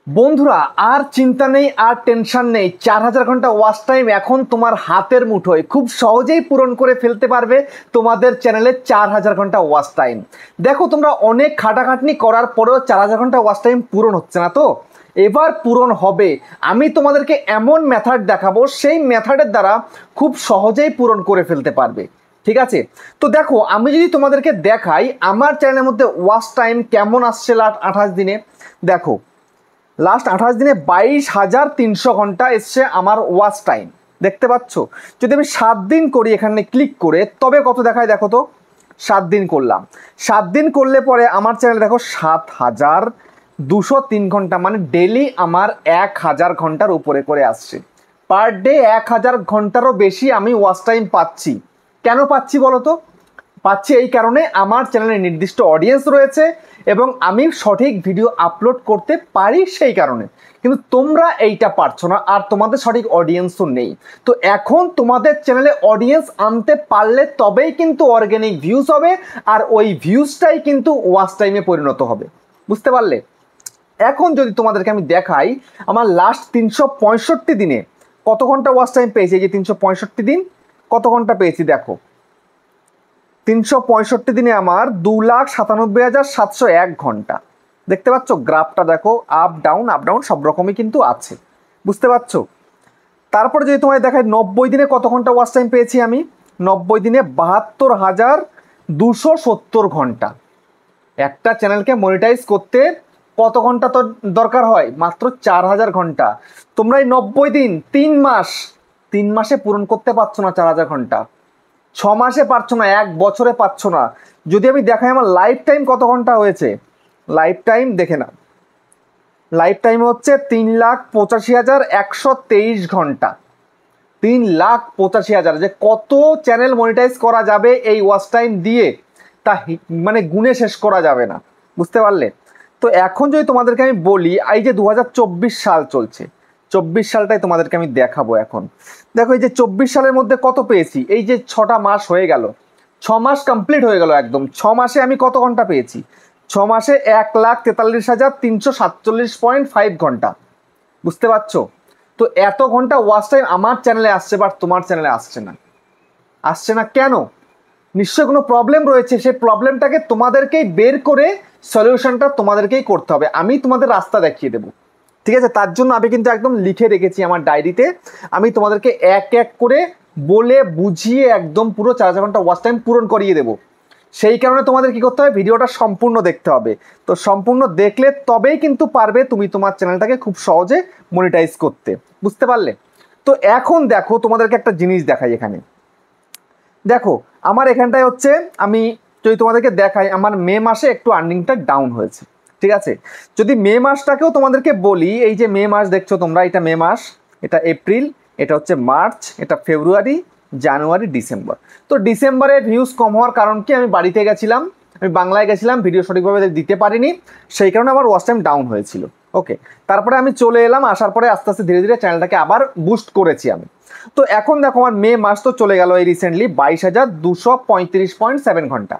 বন্ধুরা আর চিন্তা নেই, আর টেনশন নেই। 4000 ঘন্টা ওয়াচ টাইম এখন তোমার হাতের মুঠোয়, খুব সহজেই পূরণ করে ফেলতে পারবে তোমাদের চ্যানেলে 4000 ঘন্টা ওয়াচ টাইম। দেখো, তোমরা অনেক খাটাখাটনি করার পরেও 4000 ঘন্টা ওয়াচ টাইম পূরণ হচ্ছে না, তো এবার পূরণ হবে। আমি তোমাদেরকে এমন মেথড দেখাবো, সেই মেথডের দ্বারা খুব সহজেই পূরণ করে ফেলতে পারবে। ঠিক আছে, তো দেখো, আমি যদি তোমাদেরকে দেখাই আমার চ্যানেলের মধ্যে ওয়াচ টাইম কেমন আসছে লাস্ট 28 দিনে। দেখো, লাস্ট 28 দিনে 22,300 ঘন্টা এসছে আমার ওয়াচ টাইম, দেখতে পাচ্ছ। যদি আমি 7 দিন করি এখানে ক্লিক করে, তবে কত দেখায় দেখো তো। 7 দিন করলাম, 7 দিন করলে পরে আমার চ্যানেলে দেখো 7,203 ঘন্টা, মানে ডেলি আমার 1000 ঘন্টার উপরে করে আসছে। পার ডে 1000 ঘন্টারও বেশি আমি ওয়াচ টাইম পাচ্ছি। কেন পাচ্ছি বলো তো? পাচ্ছি এই কারণে, আমার চ্যানেলে নির্দিষ্ট অডিয়েন্স রয়েছে এবং আমি সঠিক ভিডিও আপলোড করতে পারি সেই কারণে। কিন্তু তোমরা এইটা পারছো না, আর তোমাদের সঠিক অডিয়েন্সও নেই। তো এখন তোমাদের চ্যানেলে অডিয়েন্স আনতে পারলে তবেই কিন্তু অর্গানিক ভিউজ হবে, আর ওই ভিউজটাই কিন্তু ওয়াচ টাইমে পরিণত হবে। বুঝতে পারলে? এখন যদি তোমাদেরকে আমি দেখাই আমার লাস্ট 365 দিনে কত ঘন্টা ওয়াচ টাইম পেয়েছি। এই যে 365 দিন কত ঘন্টা পেয়েছি দেখো। 365 দিনে আমার 2,97,701 ঘন্টা। দেখতে পাচ্ছ গ্রাফটা? দেখো, আপ ডাউন সব রকমই কিন্তু আছে। বুঝতে পারছো? তারপরে যদি তোমায় দেখায় 90 দিনে কত ঘন্টা ওয়াচ টাইম পেয়েছি আমি। 90 দিনে 72,270 ঘন্টা। একটা চ্যানেলকে মনিটাইজ করতে কত ঘন্টা তো দরকার হয়? মাত্র 4000 ঘন্টা। তোমরা এই 90 দিন, 3 মাসে পূরণ করতে পারছো না 4000 ঘন্টা। 6 মাসে পারছো না, 1 বছরে পারছো না। যদি আমি দেখাই আমার লাইফ টাইম কত ঘন্টা হয়েছে, লাইফ টাইম দেখে না, লাইফ টাইম হচ্ছে 3,85,123 ঘন্টা। 3,85,000, যে কত চ্যানেল মনিটাইজ করা যাবে এই ওয়াচ টাইম দিয়ে তা মানে গুণে শেষ করা যাবে না। বুঝতে পারলে? তো এখন যদি তোমাদেরকে আমি বলি, এই যে 2024 সাল চলছে, 24 সালটাই তোমাদেরকে আমি দেখাবো। এখন দেখো, এই যে 24 সালের মধ্যে কত পেয়েছি। এই যে 6টা মাস হয়ে গেল, 6 মাস কমপ্লিট হয়ে গেল একদম। 6 মাসে আমি কত ঘন্টা পেয়েছি? 6 মাসে 1,43,347.5 ঘন্টা। বুঝতে পারছো? তো এত ঘন্টা ওয়াচ টাইম আমার চ্যানেলে আসছে, বাট তোমার চ্যানেলে আসছে না। আসছে না কেন? নিশ্চয়ই কোনো প্রবলেম রয়েছে। সেই প্রবলেমটাকে তোমাদেরকেই বের করে সলিউশনটা তোমাদেরকেই করতে হবে। আমি তোমাদের রাস্তা দেখিয়ে দেবো। ঠিক আছে, তার জন্য আমি কিন্তু একদম লিখে রেখেছি আমার ডায়েরিতে। আমি তোমাদেরকে এক এক করে বলে বুঝিয়ে একদম পুরো 4000 ঘন্টা ওয়াচ টাইম পূরণ করিয়ে দেবো। সেই কারণে তোমাদের কি করতে হবে, ভিডিওটা সম্পূর্ণ দেখতে হবে। তো সম্পূর্ণ দেখলে তবেই কিন্তু পারবে তুমি তোমার চ্যানেলটাকে খুব সহজে মনিটাইজ করতে। বুঝতে পারলে? তো এখন দেখো, তোমাদেরকে একটা জিনিস দেখাই। এখানে দেখো, আমার এখানটায় হচ্ছে, আমি যদি তোমাদেরকে দেখাই আমার মে মাসে একটু আর্নিংটা ডাউন হয়েছে। ঠিক আছে, যদি মে মাসটাকেও তোমাদেরকে বলি, এই যে মে মাস দেখছো তোমরা, এটা মে মাস, এটা এপ্রিল, এটা হচ্ছে মার্চ, এটা ফেব্রুয়ারি, জানুয়ারি, ডিসেম্বর। তো ডিসেম্বরে ভিউজ কম হওয়ার কারণ কি, আমি বাড়িতে গেছিলাম, আমি বাংলায় গেছিলাম, ভিডিও সঠিকভাবে দিতে পারিনি, সেই কারণে আমার ওয়াচ টাইম ডাউন হয়েছিল। ওকে, তারপরে আমি চলে এলাম, আসার পরে আস্তে আস্তে ধীরে ধীরে চ্যানেলটাকে আবার বুস্ট করেছি আমি। তো এখন দেখো, আমার মে মাস তো চলে গেল এই রিসেন্টলি, 22,235.7 ঘন্টা।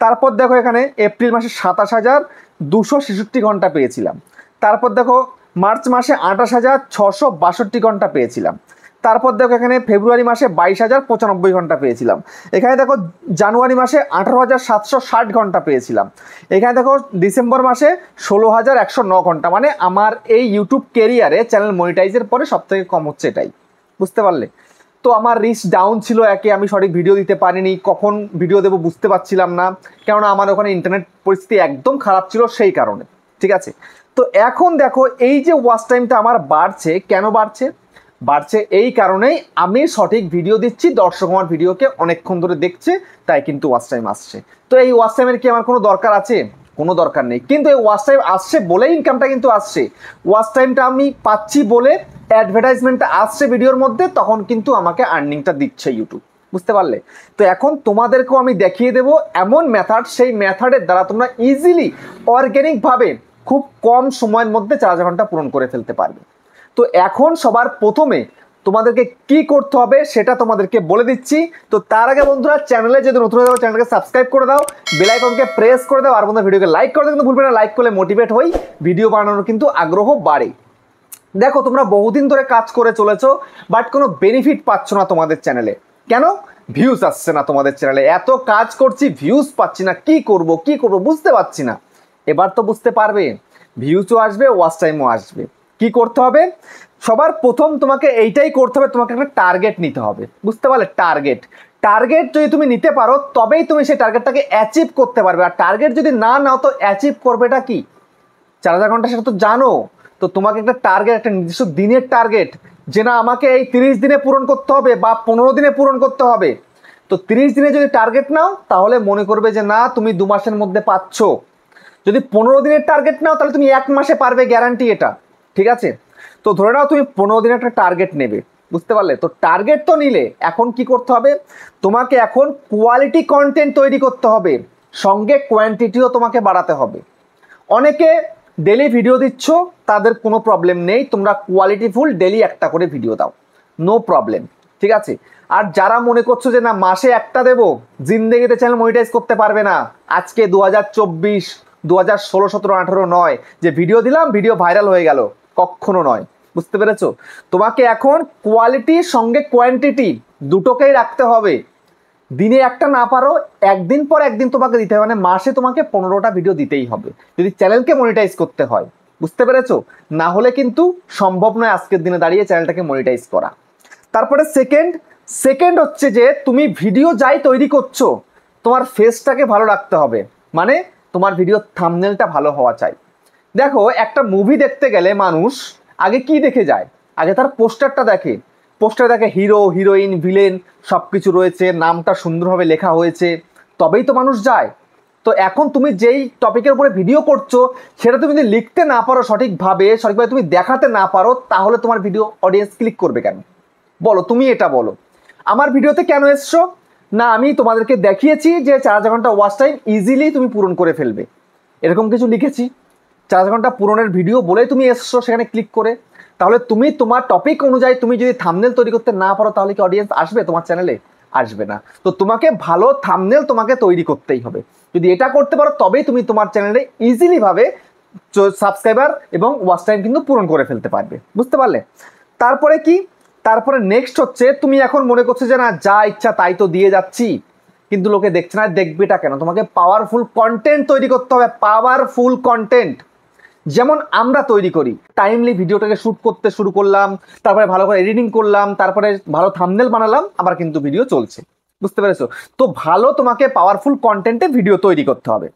তারপর দেখো এখানে এপ্রিল মাসে 27,266 ঘন্টা পেয়েছিলাম। তারপর দেখো মার্চ মাসে 28,662 ঘন্টা পেয়েছিলাম। তারপর দেখো এখানে ফেব্রুয়ারি মাসে 22,095 ঘন্টা পেয়েছিলাম। এখানে দেখো জানুয়ারি মাসে 18,760 ঘন্টা পেয়েছিলাম। এখানে দেখো ডিসেম্বর মাসে 16,109 ঘন্টা। মানে আমার এই ইউটিউব কেরিয়ারে চ্যানেল মনিটাইজের পরে সবথেকে কম হচ্ছে এটাই। বুঝতে পারলে? তো আমার রিচ ডাউন ছিল, একে আমি সঠিক ভিডিও দিতে পারিনি, কখন ভিডিও দেবো বুঝতে পারছিলাম না, কেননা আমার ওখানে ইন্টারনেট পরিস্থিতি একদম খারাপ ছিল সেই কারণে। ঠিক আছে, তো এখন দেখো এই যে ওয়াচ টাইমটা আমার বাড়ছে, কেন বাড়ছে? বাড়ছে এই কারণেই আমি সঠিক ভিডিও দিচ্ছি, দর্শক আমার ভিডিওকে অনেকক্ষণ ধরে দেখছে, তাই কিন্তু ওয়াচ টাইম আসছে। তো এই ওয়াচ টাইমের কি আমার কোনো দরকার আছে? কোনো দরকার নেই, কিন্তু এই ওয়াচ টাইম আসছে বলে ইনকামটা কিন্তু আসছে। ওয়াচ টাইমটা আমি পাচ্ছি বলে অ্যাডভার্টাইজমেন্টটা আসছে ভিডিওর মধ্যে, তখন কিন্তু আমাকে আর্নিংটা দিচ্ছে ইউটিউব। বুঝতে পারলে? তো এখন তোমাদেরকেও আমি দেখিয়ে দেবো এমন মেথড, সেই মেথডের দ্বারা তোমরা ইজিলি অর্গ্যানিকভাবে খুব কম সময়ের মধ্যে 4000 ঘন্টা পূরণ করে ফেলতে পারবে। তো এখন সবার প্রথমে তোমাদেরকে কি করতে হবে সেটা তোমাদেরকে বলে দিচ্ছি। তো তার আগে বন্ধুরা, চ্যানেলে যদি নতুন হয়ে যাও চ্যানেলকে সাবস্ক্রাইব করে দাও, বেল আইকনকে প্রেস করে দাও, আর বন্ধুরা ভিডিওকে লাইক করে দাও কিন্তু ভুলবে না। লাইক করলে মোটিভেট হই, ভিডিও বানানোর কিন্তু আগ্রহ বাড়ে। দেখো তোমরা বহুদিন ধরে কাজ করে চলেছো, বাট কোনো বেনিফিট পাচ্ছ না তোমাদের চ্যানেলে। কেন? ভিউজ আসছে না তোমাদের চ্যানেলে। এত কাজ করছি, ভিউজ পাচ্ছি না, কি করব বুঝতে পারছি না। এবার তো বুঝতে পারবে, ভিউজও আসবে, ওয়াচ টাইমও আসবে। কি করতে হবে? সবার প্রথম তোমাকে এইটাই করতে হবে, তোমাকে একটা টার্গেট নিতে হবে। বুঝতে পারলে? টার্গেট যদি তুমি নিতে পারো তবেই তুমি সেই টার্গেটটাকে অ্যাচিভ করতে পারবে। আর টার্গেট যদি না নাও তো অ্যাচিভ করবেটা কি? 4000 ঘন্টা সেটা তো জানো। তো তোমাকে একটা টার্গেট, একটা নির্দিষ্ট দিনের টার্গেট, যে না আমাকে এই 30 দিনে পূরণ করতে হবে বা 15 দিনে পূরণ করতে হবে। তো 30 দিনে যদি টার্গেট নাও তাহলে মনে করবে যে না তুমি 2 মাসের মধ্যে পাচ্ছ। যদি 15 দিনের টার্গেট নাও তাহলে তুমি 1 মাসে পারবে, গ্যারান্টি এটা। ঠিক আছে? তো ধরে নাও তুমি 15 দিনের একটা টার্গেট নেবে। বুঝতে পারলে? তো টার্গেট তো নিলে এখন কি করতে হবে? তোমাকে এখন কোয়ালিটি কন্টেন্ট তৈরি করতে হবে, সঙ্গে কোয়ান্টিটিও তোমাকে বাড়াতে হবে। অনেকে ডেলি ভিডিও দিচ্ছ, তাদের কোনো প্রবলেম নেই, তোমরা কোয়ালিটিফুল ডেলি একটা করে ভিডিও দাও, নো প্রবলেম। ঠিক আছে? আর যারা মনে করছো যে না মাসে একটা দেবো, জিন্দেগিতে চ্যানেল মনিটাইজ করতে পারবে না, আজকে 2024, 2016, 17, 18 নয় যে ভিডিও দিলাম ভিডিও ভাইরাল হয়ে গেল, কখনো নয়। বুঝতে পেরেছো? তোমাকে এখন কোয়ালিটির সঙ্গে কোয়ান্টিটি দুটোকেই রাখতে হবে। দিনে একটা না পারো, একদিন পর একদিন তোমাকে দিতে হবে, মানে মাসে তোমাকে 15টা ভিডিও দিতেই হবে যদি চ্যানেলকে মনিটাইজ করতে হয়। বুঝতে পেরেছো? না হলে কিন্তু সম্ভব নয় আজকের দিনে দাঁড়িয়ে চ্যানেলটাকে মনিটাইজ করা। তারপরে সেকেন্ড হচ্ছে যে তুমি ভিডিও যাই তৈরি করছো, তোমার ফেসটাকে ভালো রাখতে হবে। মানে তোমার ভিডিও থাম্বনেলটা ভালো হওয়া চাই। দেখো একটা মুভি দেখতে গেলে মানুষ আগে কি দেখে যায়? আগে তার পোস্টারটা দেখে। পোস্টারে দেখে হিরো, হিরোইন, ভিলেন সব কিছু রয়েছে, নামটা সুন্দরভাবে লেখা হয়েছে, তবেই তো মানুষ যায়। তো এখন তুমি যেই টপিকের উপরে ভিডিও করছো সেটা তুমি যদি লিখতে না পারো সঠিকভাবে তুমি দেখাতে না পারো, তাহলে তোমার ভিডিও অডিয়েন্স ক্লিক করবে কেন? বলো, তুমি এটা বলো। আমার ভিডিওতে কেন এসছো? না আমি তোমাদেরকে দেখিয়েছি যে 4000 ঘন্টা ওয়াচ টাইম ইজিলি তুমি পূরণ করে ফেলবে, এরকম কিছু লিখেছি। 4000 ঘন্টা পূরণের ভিডিও বলেই তুমি এসছো সেখানে ক্লিক করে। তাহলে তুমি তোমার টপিক অনুযায়ী তুমি যদি থাম্বনেল তৈরি করতে না পারো তাহলে কি অডিয়েন্স আসবে তোমার চ্যানেলে? আসবে না। তো তোমাকে ভালো থাম্বনেল তোমাকে তৈরি করতেই হবে। যদি এটা করতে পারো তবেই তুমি তোমার চ্যানেলে ইজিলি ভাবে সাবস্ক্রাইবার এবং ওয়াচ টাইম কিন্তু পূরণ করে ফেলতে পারবে। বুঝতে পারলে? তারপরে কি? তারপরে নেক্সট হচ্ছে তুমি এখন মনে করছো যে না যা ইচ্ছা তাই তো দিয়ে যাচ্ছি, কিন্তু লোকে দেখছে না, দেখবেটা কেন? তোমাকে পাওয়ারফুল কন্টেন্ট তৈরি করতে হবে, পাওয়ারফুল কন্টেন্ট। যেমন আমরা তৈরি করি, টাইমলি ভিডিওটাকে শ্যুট করতে শুরু করলাম, তারপরে ভালো করে এডিটিং করলাম, তারপরে ভালো থাম্বনেল বানালাম, আবার কিন্তু ভিডিও চলছে। বুঝতে পেরেছো? তো ভালো তোমাকে পাওয়ারফুল কন্টেন্টে ভিডিও তৈরি করতে হবে।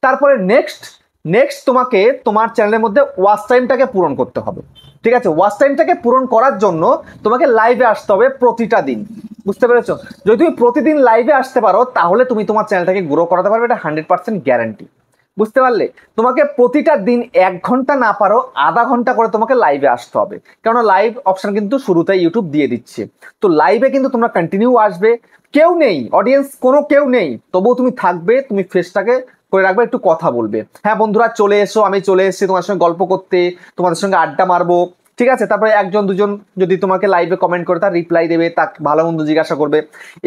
তারপরে নেক্সট তোমাকে তোমার চ্যানেলের মধ্যে ওয়াচ টাইমটাকে পূরণ করতে হবে। ঠিক আছে? ওয়াচ টাইমটাকে পূরণ করার জন্য তোমাকে লাইভে আসতে হবে প্রতিটা দিন। বুঝতে পেরেছো? যদি তুমি প্রতিদিন লাইভে আসতে পারো তাহলে তুমি তোমার চ্যানেলটাকে গ্রো করাতে পারবে, এটা 100% গ্যারান্টি। বুঝতে পারলে? তোমাকে প্রতিটা দিন 1 ঘন্টা না পারো আধা ঘন্টা করে তোমাকে লাইভে আসতে হবে, কারণ লাইভ অপশন কিন্তু শুরুতেই ইউটিউব দিয়ে দিচ্ছে। তো লাইভে কিন্তু তোমরা কন্টিনিউ আসবে, কেউ নেই অডিয়েন্স, কোনো কেউ নেই, তবুও তুমি থাকবে, তুমি ফেসটাকে করে রাখবে, একটু কথা বলবে, হ্যাঁ বন্ধুরা চলে এসো, আমি চলে এসেছি তোমার সঙ্গে গল্প করতে, তোমাদের সঙ্গে আড্ডা মারবো। ঠিক আছে? তারপরে একজন দুজন যদি তোমাকে লাইভে কমেন্ট করে তার রিপ্লাই দেবে, তাকে ভালো মন্দ জিজ্ঞাসা করবে।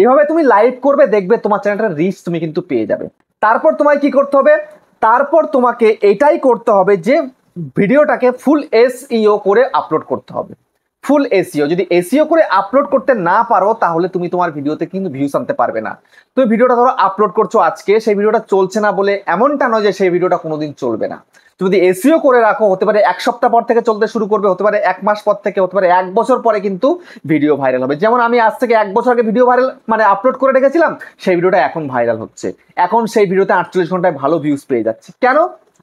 এইভাবে তুমি লাইভ করবে, দেখবে তোমার চ্যানেলটার রিচ তুমি কিন্তু পেয়ে যাবে। তারপর তোমায় কি করতে হবে? তারপর তোমাকে এটাই করতে হবে যে ভিডিওটাকে ফুল এসইও করে আপলোড করতে হবে। ফুল এসইও, যদি এসইও করে আপলোড করতে না পারো তাহলে তুমি তোমার ভিডিওতে কিন্তু ভিউজ আনতে পারবে না। তুমি ভিডিওটা ধরো আপলোড করছো আজকে, সেই ভিডিওটা চলছে না বলে এমনটা নয় যে সেই ভিডিওটা কোনোদিন চলবে না। তুমি যদি এসইও করে রাখো, হতে পারে 1 সপ্তাহ পর থেকে চলতে শুরু করবে, হতে পারে 1 মাস পর থেকে, হতে পারে 1 বছর পরে কিন্তু ভিডিও ভাইরাল হবে। যেমন আমি আজ থেকে 1 বছর আগে ভিডিও ভাইরাল মানে আপলোড করে রেখেছিলাম, সেই ভিডিওটা এখন ভাইরাল হচ্ছে, এখন সেই ভিডিওতে 48 ঘন্টায় ভালো ভিউজ পেয়ে যাচ্ছে। কেন?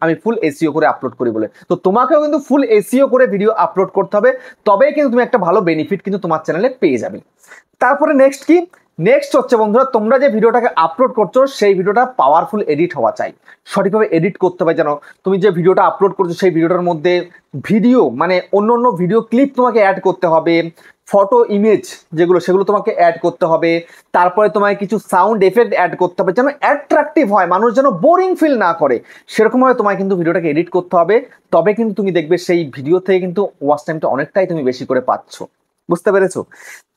আমি ফুল এসইও করে আপলোড করি বলে। তো তোমাকেও কিন্তু ফুল এসইও করে ভিডিও আপলোড করতে হবে, তবেই কিন্তু তুমি একটা ভালো বেনিফিট কিন্তু তোমার চ্যানেলে পেয়ে যাবে। তারপরে নেক্সট কি? নেক্সট হচ্ছে বন্ধুরা, তোমরা যে ভিডিওটাকে আপলোড করছো সেই ভিডিওটা পাওয়ারফুল এডিট হওয়া চাই, সঠিকভাবে এডিট করতে হবে। যেন তুমি যে ভিডিওটা আপলোড করছো সেই ভিডিওটার মধ্যে ভিডিও মানে অন্য ভিডিও ক্লিপ তোমাকে অ্যাড করতে হবে, ফটো ইমেজ যেগুলো সেগুলো তোমাকে অ্যাড করতে হবে। তারপরে তোমাকে কিছু সাউন্ড এফেক্ট অ্যাড করতে হবে, যেন অ্যাট্রাকটিভ হয়, মানুষ যেন বোরিং ফিল না করে, সেরকমভাবে তোমায় কিন্তু ভিডিওটাকে এডিট করতে হবে। তবে কিন্তু তুমি দেখবে সেই ভিডিও থেকে কিন্তু ওয়াচ টাইমটা অনেকটাই তুমি বেশি করে পাচ্ছ। বুঝতে পেরেছো?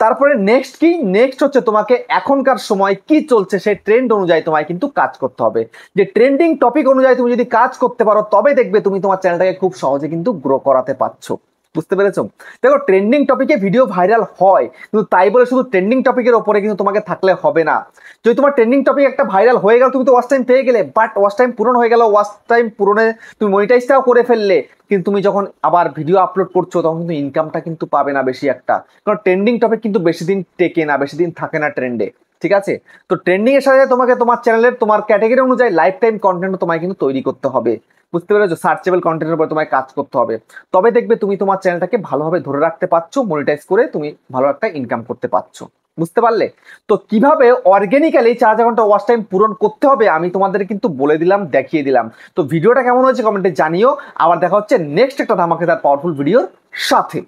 তারপরে নেক্সট কি, নেক্সট হচ্ছে তোমাকে এখনকার সময় কি চলছে সেই ট্রেন্ড অনুযায়ী তোমায় কিন্তু কাজ করতে হবে। যে ট্রেন্ডিং টপিক অনুযায়ী তুমি যদি কাজ করতে পারো তবে দেখবে তুমি তোমার চ্যানেলটাকে খুব সহজে কিন্তু গ্রো করাতে পারছো। বুঝতে পেরেছো? দেখো ট্রেন্ডিং টপিকে ভিডিও ভাইরাল হয়, কিন্তু তাই বলে শুধু ট্রেন্ডিং টপিকের ওপরে কিন্তু তোমাকে থাকলে হবে না। যদি তোমার ট্রেন্ডিং টপিক একটা ভাইরাল হয়ে গেল, তুমি তো ওয়াচ টাইম পেয়ে গেলে, বাট ওয়াচ টাইম পূরণ হয়ে গেল, ওয়াচ টাইম পূরণে তুমি মনিটাইজটাও করে ফেললে, কিন্তু তুমি যখন আবার ভিডিও আপলোড করছো তখন কিন্তু ইনকামটা কিন্তু পাবে না বেশি একটা, কারণ ট্রেন্ডিং টপিক কিন্তু বেশি দিন টেকে না, বেশি দিন থাকে না ট্রেন্ডে। ঠিক আছে? তো ট্রেন্ডিং এর সাথে তোমাকে তোমার চ্যানেলের তোমার ক্যাটাগরি অনুযায়ী লাইফ টাইম কন্টেন্ট তোমায় কিন্তু তৈরি করতে হবে। বুঝতে পেরেছো? সার্চেবল কন্টেন্টের উপর তোমায় কাজ করতে হবে, তবে দেখবে তুমি তোমার চ্যানেলটাকে ভালোভাবে ধরে রাখতে পারছো, মনিটাইজ করে তুমি ভালো একটা ইনকাম করতে পারছো। বুঝতে পারলে? তো কিভাবে অর্গানিক্যালি 4,000 ঘন্টা ওয়াচ টাইম পূরণ করতে হবে আমি তোমাদের কিন্তু বলে দিলাম, দেখিয়ে দিলাম। তো ভিডিওটা কেমন হয়েছে কমেন্টে জানিও। আবার দেখা হচ্ছে নেক্সট একটা ধামাকেদার পাওয়ারফুল ভিডিওর সাথে।